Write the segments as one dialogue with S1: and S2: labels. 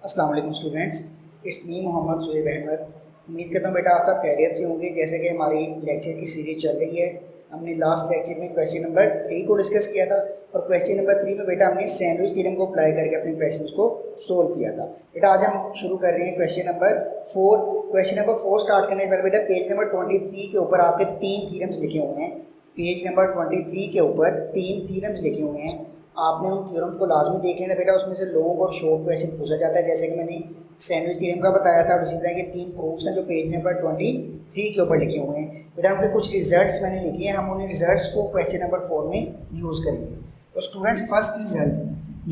S1: अस्सलाम वालेकुम students, it's me Mohammad Suhaib Ahmed. उम्मीद करता हूँ बेटा आप सब खैरियत से होंगे। जैसे कि हमारी लेक्चर की सीरीज़ चल रही है, हमने लास्ट लेक्चर में क्वेश्चन नंबर 3 को डिस्कस किया था और क्वेश्चन नंबर 3 में बेटा हमने सैंडविच थ्योरम को अप्लाई करके अपने क्वेश्चंस को सोल्व किया था। बेटा आज हम शुरू कर रहे हैं question number 4। Question number 4 start करने से पहले बेटा पेज नंबर 23 के ऊपर आपके 3 थ्योरम्स लिखे हुए हैं। पेज नंबर 23 के ऊपर 3 थ्योरम्स लिखे हुए हैं, आपने उन थ्योरम्स को लाजमी देख लेना बेटा। उसमें से लॉन्ग और शॉर्ट क्वेश्चन पूछा जाता है, जैसे कि मैंने सैंडविच थ्योरम का बताया था। और इसी तरह के 3 प्रूफ्स हैं जो पेज नंबर 23 के ऊपर लिखे हुए हैं। बेटा उनके कुछ रिजल्ट्स मैंने लिखे हैं, हम उन रिजल्ट्स को क्वेश्चन नंबर 4 में यूज़ करेंगे। तो students first result,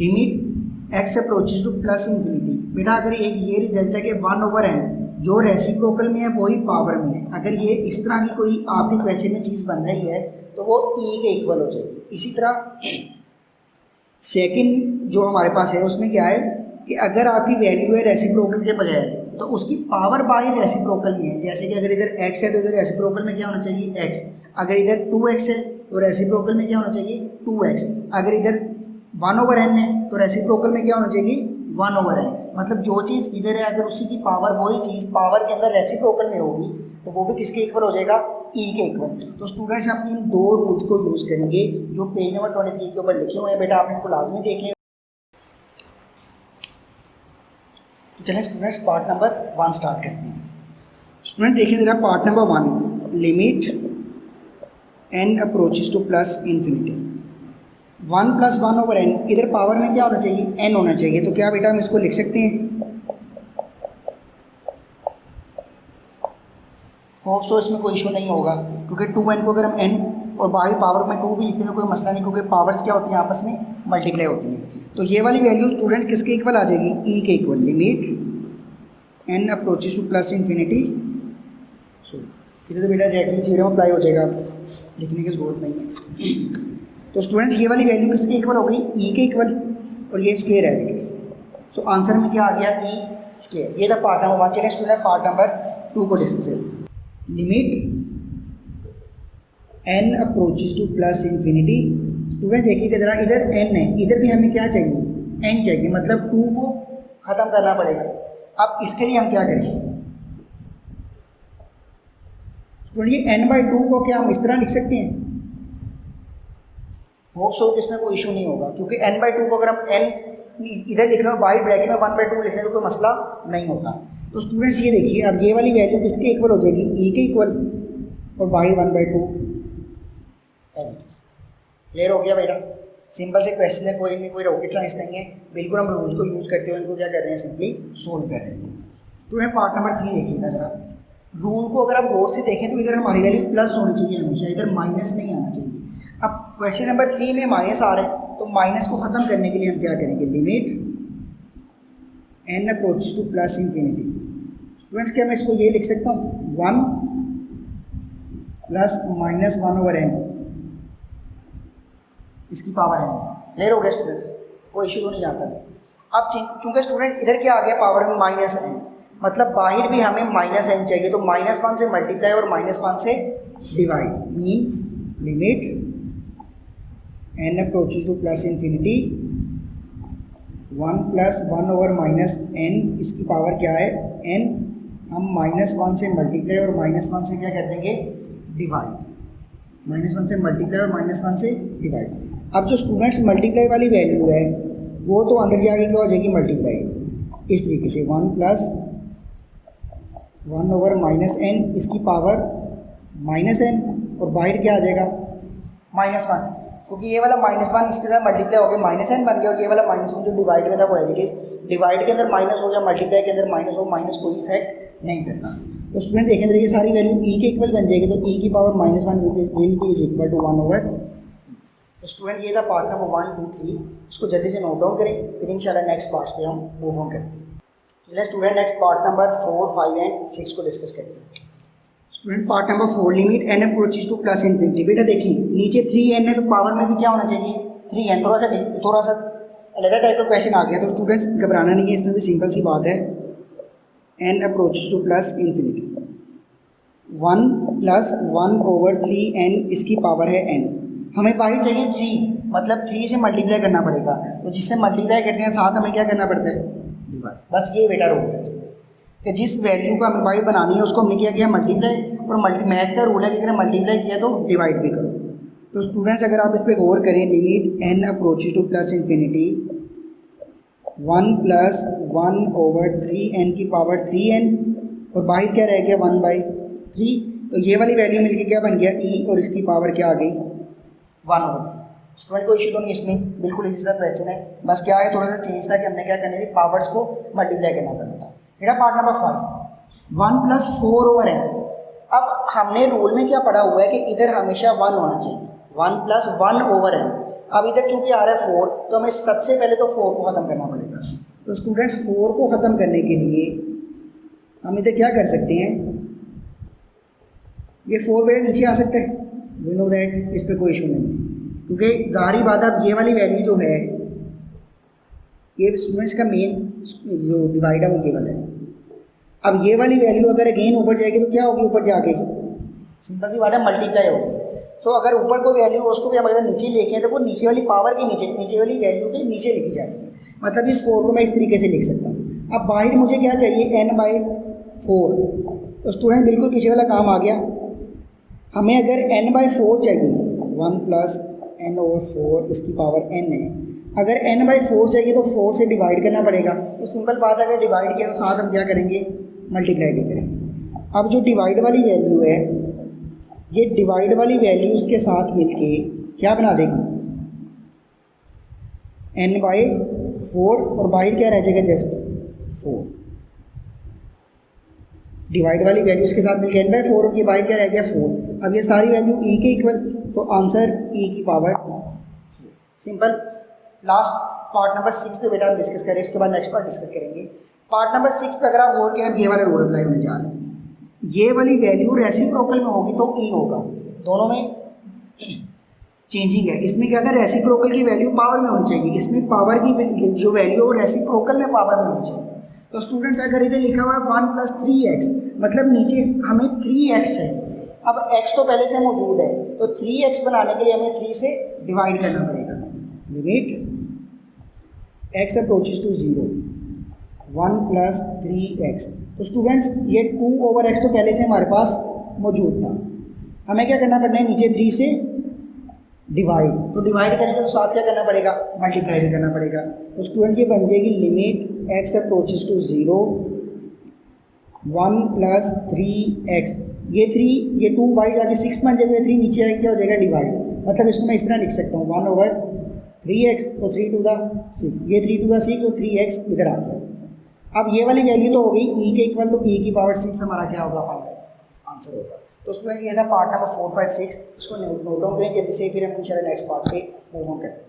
S1: limit x approaches to plus infinity. बेटा अगर एक ये रिजल्ट है कि 1/n जो रेसिप्रोकल में है वही पावर में है, अगर ये इस तरह की कोई आपके क्वेश्चन में चीज़ बन रही है तो वो e के इक्वल हो जाएगी। इसी तरह सेकंड जो हमारे पास है उसमें क्या है कि अगर आपकी वैल्यू है रेसिप्रोकल के बगैर तो उसकी पावर बाय रेसिप्रोकल में है। जैसे कि अगर इधर x है तो इधर रेसिप्रोकल में क्या होना चाहिए x, अगर इधर 2x है तो रेसिप्रोकल में क्या होना चाहिए 2x, अगर इधर 1/n है तो रेसिप्रोकल में क्या होना चाहिए 1/n। मतलब जो चीज़ इधर है अगर उसी की पावर वही चीज़ पावर के अंदर रेसिप्रोकल में होगी तो वो भी किसके इक्वल हो जाएगा e के इक्वल। तो स्टूडेंट्स हम इन 2 रूल्स को यूज़ करेंगे जो पेज नंबर 23 के ऊपर लिखे हुए हैं। बेटा आप इनको लाजमी देख लें। तो चलें स्टूडेंट्स पार्ट नंबर 1 स्टार्ट करते हैं। स्टूडेंट देखिए ज़रा part number 1, limit n approaches to plus infinity. 1 + 1/n, इधर पावर में क्या होना चाहिए n होना चाहिए। तो क्या बेटा हम इसको लिख सकते हैं, होप सो इसमें कोई इशू नहीं होगा क्योंकि 2n को अगर हम n और बाहरी पावर में 2 भी लिखते हैं तो कोई मसला नहीं, क्योंकि पावर्स क्या होती हैं आपस में मल्टीप्लाई होती हैं। तो ये वाली वैल्यू स्टूडेंट किसके इक्वल आ जाएगी e के equal. Limit n approaches to plus infinity. So इधर तो बेटा डायरेक्टली थ्योरम अप्लाई हो जाएगा, लिखने की ज़रूरत नहीं है। तो स्टूडेंट्स ये वाली वैल्यू किसके इक्वल हो गई e के इक्वल और ये स्क्वायर है इट इज। सो आंसर में क्या आ गया e स्क्वायर। ये था पार्ट नंबर 1। चलिए स्टूडेंट पार्ट नंबर 2 को डिस्कस करें। Limit n approaches to plus infinity. Student देखिएगा जरा, इधर n है, इधर भी हमें क्या चाहिए n चाहिए, मतलब 2 को ख़त्म करना पड़ेगा। अब इसके लिए हम क्या करेंगे स्टूडेंट, ये n/2 को क्या हम इस तरह लिख सकते हैं, होप सो इसमें कोई इशू नहीं होगा क्योंकि n/2 को अगर हम n इधर लिख रहे हो बाई ब्रैकेट में 1/2 लिख रहे तो कोई मसला नहीं होता। तो स्टूडेंट्स ये देखिए अब ये वाली वैल्यू किसके इक्वल हो जाएगी e के इक्वल और by 1/2 as it is. Clear हो गया बेटा, सिंपल से क्वेश्चन है, कोई नहीं कोई रॉकेट साइंस नहीं है, बिल्कुल हम रूल्स को यूज़ करते हुए इनको क्या कर रहे हैं सिंपली सोल्व कर रहे हैं। स्टूडेंट पार्ट नंबर 3 देखिएगा जरा, रूल को अगर आप गौर से देखें तो इधर हमारी वैल्यू प्लस होनी चाहिए हमेशा, इधर माइनस नहीं आना चाहिए। अब क्वेश्चन नंबर 3 में माइनस आ रहा है तो माइनस को ख़त्म करने के लिए हम क्या करेंगे, limit n approaches to plus infinity. Students क्या मैं इसको ये लिख सकता हूँ 1 + -1/n, इसकी पावर n। क्लियर हो गया स्टूडेंट्स, कोई इशू नहीं आता। अब चूंकि स्टूडेंट इधर क्या आ गया पावर में -n, मतलब बाहर भी हमें -n चाहिए, तो -1 से मल्टीप्लाई और -1 से divide, mean limit n approaches to plus infinity 1 + 1/-n, इसकी पावर क्या है n। हम -1 से मल्टीप्लाई और -1 से क्या कर देंगे डिवाइड, -1 से मल्टीप्लाई और -1 से डिवाइड। अब जो स्टूडेंट्स मल्टीप्लाई वाली वैल्यू है वो तो अंदर जाके क्या हो जाएगी मल्टीप्लाई, इस तरीके से 1 + 1/-n, इसकी पावर -n और बाहर क्या आ जाएगा -1, क्योंकि ये वाला -1 इसके साथ मल्टीप्लाई हो गया -n बन गया और ये वाला -1 जो डिवाइड में था वो एज इट इज। डिवाइड के अंदर माइनस हो गया, मल्टीप्लाई के अंदर माइनस हो, माइनस कोई इफेक्ट नहीं करना। तो स्टूडेंट देखें ये सारी वैल्यू e के इक्वल बन जाएगी, तो e की power -1 will be is equal to 1/। तो स्टूडेंट ये था पार्ट नंबर 1, 2, 3, इसको जल्दी से नोट डाउन करें, फिर इंशाल्लाह नेक्स्ट पार्ट्स पे हम मूव ऑन करते हैं। चलिए student next part number 4, 5 and 6 को डिस्कस करेंगे। Student part number 4, limit n approaches to plus infinity. बेटा देखिए नीचे 3n है तो पावर में भी क्या होना चाहिए 3n, थोड़ा सा अलग टाइप का क्वेश्चन आ गया। तो स्टूडेंट्स घबराना नहीं है, इसमें भी सिंपल सी बात है, n approaches to plus infinity 1 + 1/3n, इसकी पावर है n। हमें बाहर चाहिए 3, मतलब 3 से मल्टीप्लाई करना पड़ेगा, तो जिससे मल्टीप्लाई करते हैं साथ हमें क्या करना पड़ता है डिवाइड, बस ये बेटा रूल है कि जिस वैल्यू को हमें वाइड बनानी है उसको हमने क्या किया मल्टीप्लाई, और मैथ का रूल है कि अगर मल्टीप्लाई किया तो डिवाइड भी करो। तो स्टूडेंट्स अगर आप इस पर गौर करें, limit n approaches to plus infinity 1 + 1/3n की पावर 3n, और बाहर क्या रह गया 1/3, तो ये वाली वैल्यू मिलके क्या बन गया e, और इसकी पावर क्या आ गई 1/3। स्टूडेंट को इशू तो नहीं इसमें, बिल्कुल इसी सा क्वेश्चन है, बस क्या है थोड़ा सा चेंज था कि हमने क्या करनी थी, पावर्स को मल्टीप्लाई करना पड़ता था। बेटा पार्ट नंबर 5 1 + 4/n। अब हमने रूल में क्या पढ़ा हुआ है कि इधर हमेशा 1 होना चाहिए, 1 + 1/n। अब इधर चूंकि आ रहा है 4, तो हमें सबसे पहले तो 4 को ख़त्म करना पड़ेगा। तो स्टूडेंट्स 4 को ख़त्म करने के लिए हम इधर क्या कर सकते हैं, ये 4 बेटा नीचे आ सकता है, वी नो दैट, इस पर कोई इशू नहीं है, क्योंकि ज़ाहिर बात है अब ये वाली वैल्यू जो है, ये स्टूडेंट्स का मेन जो डिवाइड है वो ये वाला है। अब ये वाली वैल्यू अगर अगेन ऊपर जाएगी तो क्या होगी, ऊपर जाके सिंपल सी बात है मल्टीप्लाई होगी। सो अगर ऊपर कोई वैल्यू उसको भी हम अगर नीचे लेके हैं तो वो नीचे वाली पावर के नीचे वाली वैल्यू के नीचे लिखी जाएगी, मतलब इस 4 को मैं इस तरीके से लिख सकता हूँ। अब बाहर मुझे क्या चाहिए n/4, तो स्टूडेंट बिल्कुल पीछे वाला काम आ गया। हमें अगर n/4 चाहिए, 1 + n/4 इसकी पावर n है, अगर n/4 चाहिए तो 4 से डिवाइड करना पड़ेगा। तो सिंपल बात है, अगर डिवाइड किया तो साथ हम क्या करेंगे मल्टीप्लाई भी करेंगे। अब जो डिवाइड वाली वैल्यू है, ये डिवाइड वाली वैल्यू उसके साथ मिलके क्या बना देगी n/4, और बाहर क्या रह जाएगा जस्ट 4। डिवाइड वाली वैल्यू इसके साथ मिलके n/4, और ये बाहर क्या रह गया 4। अब ये सारी वैल्यू e के इक्वल, तो आंसर e की power 4। Simple. Last part number 6 पे बेटा हम डिस्कस करें, इसके बाद नेक्स्ट पार्ट डिस्कस करेंगे। पार्ट नंबर 6 पे अगर आप गौर करें, ये वाला रूल अप्लाई होने जा रहे हैं, ये वाली वैल्यू रेसिप्रोकल में होगी तो e होगा, दोनों में चेंजिंग है। इसमें क्या था, रेसिप्रोकल की वैल्यू पावर में होनी चाहिए, इसमें पावर की जो वैल्यू है रेसिप्रोकल में पावर में होनी चाहिए। तो स्टूडेंट्स अगर इधर लिखा हुआ है 1 + 3x, मतलब नीचे हमें 3x चाहिए। अब x तो पहले से मौजूद है, तो 3x बनाने के लिए हमें 3 से डिवाइड करना पड़ेगा। Limit x approaches to 0 1 + 3x, तो स्टूडेंट्स ये 2/x तो पहले से हमारे पास मौजूद था, हमें क्या करना पड़ना है नीचे 3 से डिवाइड। तो डिवाइड करेंगे तो साथ क्या करना पड़ेगा मल्टीप्लाई भी करना पड़ेगा। तो स्टूडेंट ये बन जाएगी limit x approaches to 0 1 + 3x, ये 3 ये 2 बाहर जाके 6 बन जाएगा, 3 नीचे आएगा क्या हो जाएगा डिवाइड, मतलब इसको मैं इस तरह लिख सकता हूँ 1/3x और 3 × 6, ये 3 × 6 और 3x इधर आ गया। अब ये वाली वैल्यू तो हो गई e के इक्वल, तो e की पावर 6 हमारा क्या होगा फाइनल आंसर होगा। तो उसमें ये था पार्ट नंबर 4, 5, 6, इसको नोट डाउन करें जल्दी से, फिर हम इंशाल्लाह नेक्स्ट पार्ट पे मूव ऑन करते हैं।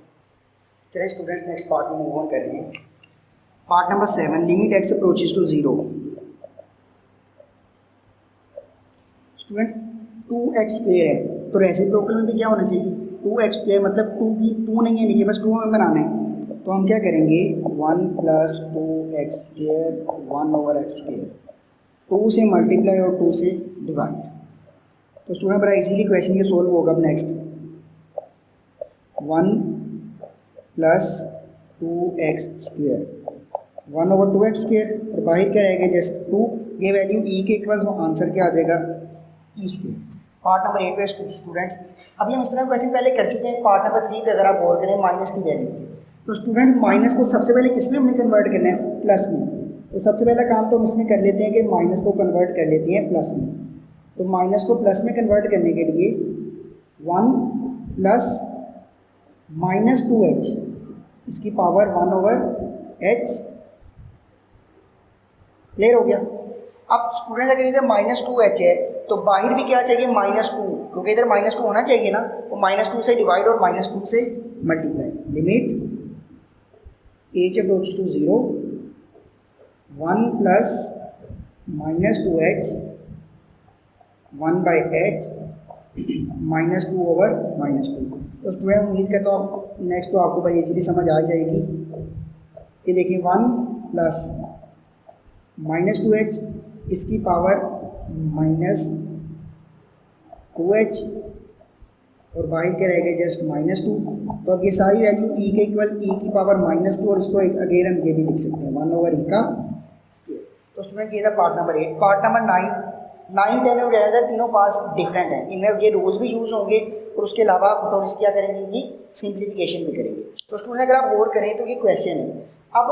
S1: चलिए स्टूडेंट्स नेक्स्ट पार्ट में मूव ऑन कर रहे हैं। Part number 7, limit x approaches to 0। Student 2x² है, तो रेसिप्रोकल में भी क्या होना चाहिए 2x², मतलब 2 नहीं है नीचे, बस 2 हमें बनाना है। तो हम क्या करेंगे 1 + 2x² 1/x², 2 से मल्टीप्लाई और 2 से डिवाइड। तो स्टूडेंट बड़ा इजीली क्वेश्चन ये सोल्व होगा। अब नेक्स्ट 1 + 2x² 1/2x², और बाहर क्या रहेगा जस्ट 2, ये वैल्यू e के इक्वल, तो आंसर क्या आ जाएगा e²। पार्ट नंबर 8 पे स्टूडेंट्स अभी हम इस तरह क्वेश्चन पहले कर चुके हैं। पार्ट नंबर 3 पे अगर आप गौर करें माइनस की वैल्यू थी, तो स्टूडेंट माइनस को सबसे पहले किस में हमने कन्वर्ट करना है प्लस में। तो सबसे पहला काम तो हम इसमें कर लेते हैं कि माइनस को कन्वर्ट कर लेते हैं प्लस में। तो माइनस को प्लस में कन्वर्ट करने के लिए 1 + -2h इसकी पावर 1/h, क्लियर हो गया। अब स्टूडेंट अगर इधर -2h है तो बाहर भी क्या चाहिए -2, क्योंकि इधर -2 होना चाहिए ना, तो -2 से डिवाइड और -2 से multiply. Limit h approach to 0 1 + -2h 1/h -2/-2। तो स्टूडेंट उम्मीद करता हूँ नेक्स्ट तो आपको बड़ी इजीली समझ आ जाएगी। ये देखिए 1 + -2h इसकी पावर -2h और बाहर के रह गए जस्ट -2। तो अब ये सारी वैल्यू e के इक्वल e की पावर -2 और इसको अगेन हम ये भी लिख सकते हैं 1/e का स्क्वायर। तो स्टूडेंट ये था पार्ट नंबर 8। पार्ट नंबर 9, 10 और 11 तीनों पार्ट्स डिफरेंट हैं, इनमें ये रूल्स भी यूज़ होंगे और उसके अलावा आप थोड़ी सी क्या करेंगे, इनकी सिंप्लीफिकेशन भी करेंगे। तो स्टूडेंट अगर आप गौर करें तो ये क्वेश्चन है। अब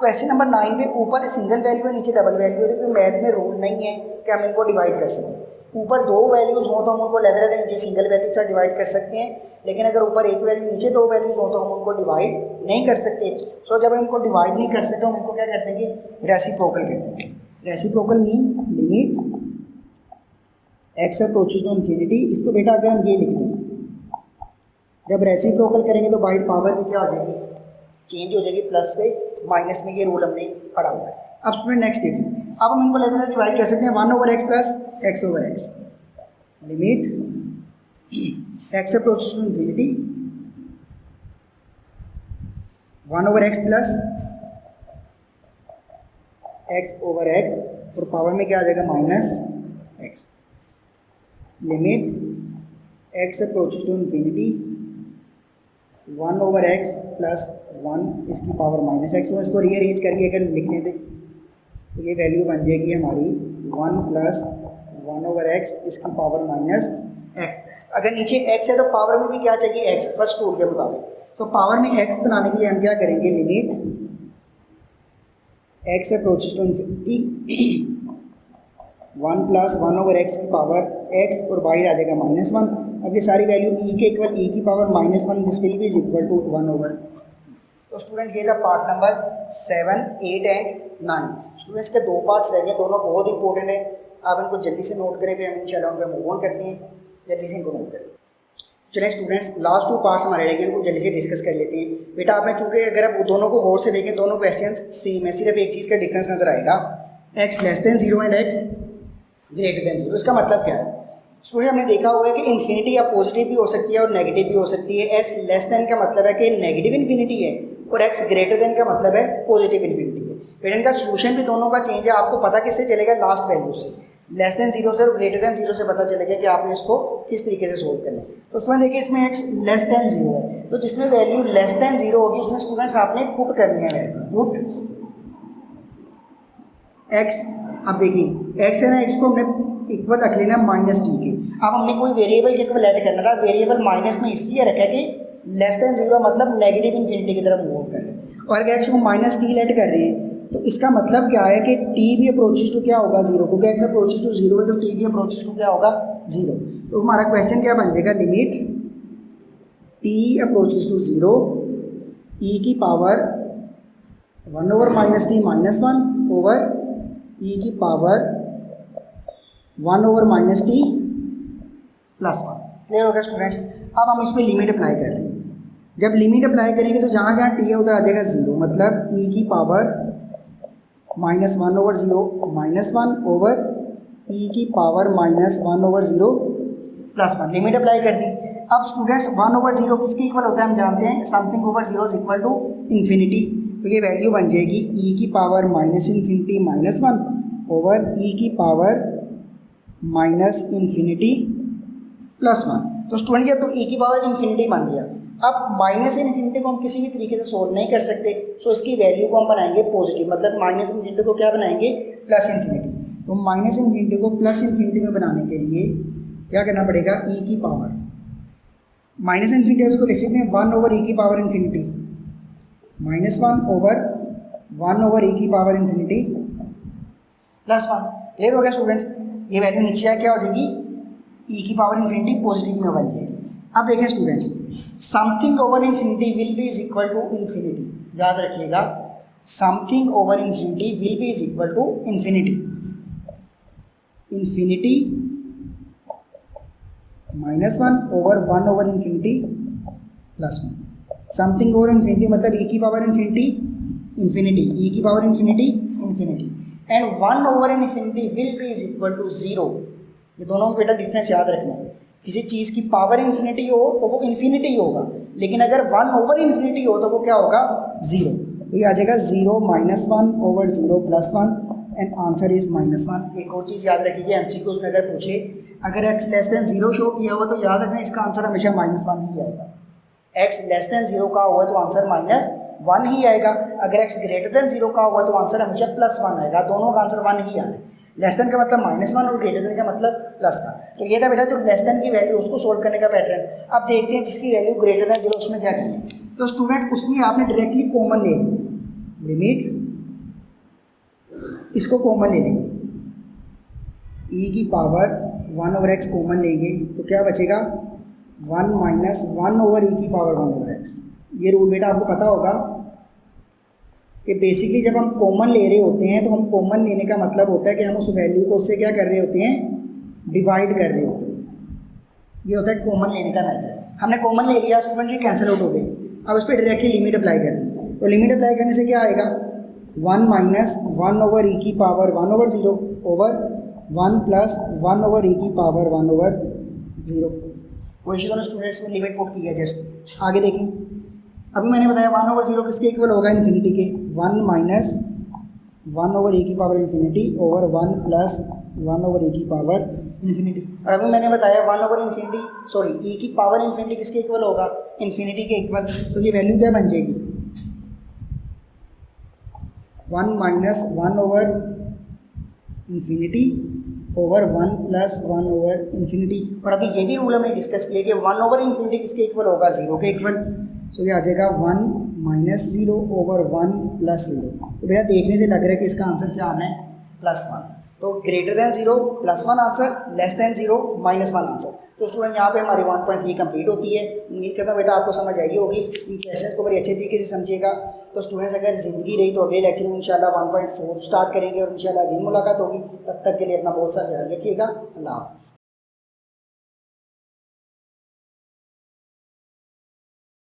S1: क्वेश्चन नंबर 9 पे ऊपर सिंगल वैल्यू है, नीचे डबल वैल्यू है, तो क्योंकि मैथ में रूल नहीं है कि हम इनको डिवाइड कर सकें। ऊपर 2 वैल्यूज़ हों तो हम उनको लेते रहते हैं, नीचे सिंगल वैल्यू से डिवाइड कर सकते हैं, लेकिन अगर ऊपर एक वैल्यू नीचे 2 वैल्यूज़ हों तो हम उनको डिवाइड नहीं कर सकते। सो जब हम इनको डिवाइड नहीं कर सकते तो हम इनको क्या करते हैं कि रेसिप्रोकल करते हैं। Reciprocal mean limit x approaches to infinity. इसको बेटा अगर हम ये लिख दें, जब रेसिप्रोकल करेंगे तो बाहर पावर भी क्या हो जाएगी, चेंज हो जाएगी, प्लस से माइनस में। ये रूल हमने पढ़ा हुआ है। अब स्टूडेंट नेक्स्ट देखिए, अब हम इनको लेते हैं डिवाइड कर सकते हैं 1/x plus x/x। Limit x approaches to infinity 1/x plus x/x और पावर में क्या आ जाएगा -x। Limit x approaches to infinity 1/x plus 1 इसकी पावर -x। तो इसको रीअरेंज करके अगर लिखने दें तो ये वैल्यू बन जाएगी हमारी 1 प्लस 1/x इसकी पावर -x। अगर नीचे x है तो पावर में भी क्या चाहिए, x, फर्स्ट रूल के मुताबिक। तो पावर में x बनाने के लिए हम क्या करेंगे, limit x approaches to infinity 1 plus 1/x की पावर x और बाहर आ जाएगा -1। अब ये सारी वैल्यू e के इक्वल e की power -1 this will be is equal to 1/। तो स्टूडेंट ये था पार्ट नंबर 7, 8 एंड 9। स्टूडेंट्स के 2 पार्ट्स रहेंगे, दोनों बहुत इंपॉर्टेंट है। आप इनको जल्दी से नोट करें, फिर हम इंशाल्लाह उन पर मूव ऑन करते हैं। जल्दी से इनको नोट करें। चलिए स्टूडेंट्स, लास्ट 2 पार्ट्स हमारे रहेंगे, इनको जल्दी से डिस्कस कर लेते हैं। बेटा आपने चूँकि अगर आप दोनों को गौर से देखें, दोनों क्वेश्चन सेम है, सिर्फ एक चीज़ का डिफरेंस नजर आएगा, x less than 0 and x greater than 0। इसका मतलब क्या है स्टूडेंट, हमने देखा हुआ है कि इन्फिनिटी या पॉजिटिव भी हो सकती है और नेगेटिव भी हो सकती है। s लेस देन का मतलब है कि नेगेटिव इन्फिनिटी है और x ग्रेटर देन का मतलब है पॉजिटिव इन्फिनिटी है। फिर इनका सोल्यूशन भी दोनों का चेंज है। आपको पता किससे चलेगा, लास्ट वैल्यू से। लेस देन 0 से और ग्रेटर देन 0 से पता चलेगा कि आपने इसको किस तरीके से सोल्व करना है। तो उसमें देखिए इसमें x लेस देन 0 है, तो जिसमें वैल्यू लेस देन 0 होगी उसमें स्टूडेंट्स आपने पुट करनी है वैल्यू, पुट x। अब देखिए x है ना, x को हमने इक्वल रख लेना -t के। अब हमने कोई वेरिएबल के इक्वल ऐड करना था, वेरिएबल माइनस में इसलिए रखा कि लेस देन 0 मतलब नेगेटिव इन्फिनिटी की तरफ मूव कर रहे हैं, और अगर x को -t ऐड कर रहे हैं तो इसका मतलब क्या है कि t भी अप्रोचेस टू क्या होगा 0, क्योंकि x अप्रोचेस टू 0 है तो t भी अप्रोचेस टू क्या होगा 0। तो हमारा क्वेश्चन क्या बन जाएगा, limit t approaches to 0 e की पावर 1/-t -1 ओवर e की पावर 1/-t +1। क्लियर हो गया स्टूडेंट्स। अब हम इस पर लिमिट अप्लाई कर रहे हैं। जब लिमिट अप्लाई करेंगे तो जहाँ जहाँ t है उधर आ जाएगा 0, मतलब e की पावर -1/0 -1 ओवर e की पावर -1/0 +1। लिमिट अप्लाई कर दी। अब स्टूडेंट्स 1/0 किसके इक्वल होता है हम जानते हैं, something over 0 is equal to infinity. तो ये वैल्यू बन जाएगी e की पावर -∞ -1 ओवर e की पावर -∞ +1। तो स्टूडेंट ये तो e की पावर इन्फिनिटी बन गया। अब -∞ को हम किसी भी तरीके से सोल्व नहीं कर सकते, सो इसकी वैल्यू को हम बनाएंगे पॉजिटिव, मतलब -∞ को क्या बनाएंगे, +∞। तो -∞ को +∞ में बनाने के लिए क्या करना पड़ेगा, e की पावर -∞ इसको लिख सकते हैं 1/e की पावर इन्फिनिटी -1 ओवर 1/e की पावर इन्फिनिटी +1। क्लियर हो गया स्टूडेंट्स। ये वैल्यू नीचे आ क्या हो जाएगी, e की पावर इन्फिनिटी पॉजिटिव में बन जाएगी। अब देखें students, something over infinity will be is equal to infinity. याद रखिएगा, something over infinity will be is equal to infinity. Infinity -1 over 1/∞ +1। Something over infinity मतलब e की पावर इन्फिनिटी इन्फिनिटी, e की power infinity infinity, and 1/∞ will be is equal to 0। ये दोनों में बेटा difference याद रखना है। किसी चीज़ की पावर इन्फिनिटी हो तो वो इन्फिनिटी होगा, लेकिन अगर 1/∞ हो तो वो क्या होगा, 0। तो ये आ जाएगा 0 -1/0 +1 एंड आंसर इज -1। एक और चीज़ याद रखिए, एमसीक्यूज में अगर पूछे, अगर x लेस देन 0 शो किया हुआ तो याद रखना इसका आंसर हमेशा -1 ही आएगा। x लेस देन 0 का हुआ तो आंसर -1 ही आएगा। अगर x ग्रेटर देन 0 का हुआ तो आंसर हमेशा +1 आएगा। दोनों का आंसर 1 ही आना है। लेस देन का मतलब -1 और ग्रेटर देन का मतलब +1। तो ये था बेटा जो लेस देन की वैल्यू उसको सोल्व करने का पैटर्न। अब देखते हैं जिसकी वैल्यू ग्रेटर देन 0 उसमें क्या करेंगे। तो स्टूडेंट उसमें आपने डायरेक्टली कॉमन ले लेंगे, लिमिट इसको कॉमन ले लेंगे, e की पावर 1/x कॉमन लेंगे तो क्या बचेगा 1 - 1/e की पावर 1/x। ये रूल बेटा आपको पता होगा कि बेसिकली जब हम कॉमन ले रहे होते हैं तो हम कॉमन लेने का मतलब होता है कि हम उस वैल्यू को उससे क्या कर रहे होते हैं, डिवाइड कर रहे होते हैं। ये होता है कॉमन लेने का मेथड। हमने कॉमन ले लिया, स्टूडेंट ये कैंसिल आउट हो गए। अब उस पर डायरेक्टली लिमिट अप्लाई कर दी, तो लिमिट अप्लाई करने से क्या आएगा 1 - 1/e की पावर 1/0 ओवर 1 + 1/e की पावर 1/0। वो इशू दोनों स्टूडेंट्स में लिमिट पुट की है। जस्ट आगे देखें, अभी मैंने बताया 1/0 किसके इक्वल होगा, इन्फिनिटी के। 1 - 1/e की पावर इन्फिनिटी ओवर 1 + 1/e की पावर इन्फिनिटी। और अभी मैंने बताया 1/∞ e की पावर इन्फिनिटी किसके इक्वल होगा, इन्फिनिटी के इक्वल। सो ये वैल्यू क्या बन जाएगी 1 - 1/∞ ओवर 1 + 1/∞। और अभी ये भी रूल हमने डिस्कस किया कि 1/∞ किसके इक्वल होगा, 0 के इक्वल। सो ये आ जाएगा 1 - 0 ओवर 1 + 0। तो भैया देखने से लग रहा है कि इसका आंसर क्या आना है +1। तो greater than 0 +1 answer, less than 0 -1 answer. तो स्टूडेंट यहाँ पे हमारी 1.3 कंप्लीट होती है। उम्मीद करता हूँ बेटा आपको समझ आई होगी। इन क्वेश्चन को बड़ी अच्छे तरीके से समझिएगा। तो स्टूडेंट्स अगर ज़िंदगी रही तो अगले लेक्चर में इंशाल्लाह 1.4 स्टार्ट करेंगे और इंशाल्लाह अगली मुलाकात होगी। तब तक के लिए अपना बहुत सा ख्याल रखिएगा। अल्लाह हाफ़िज़।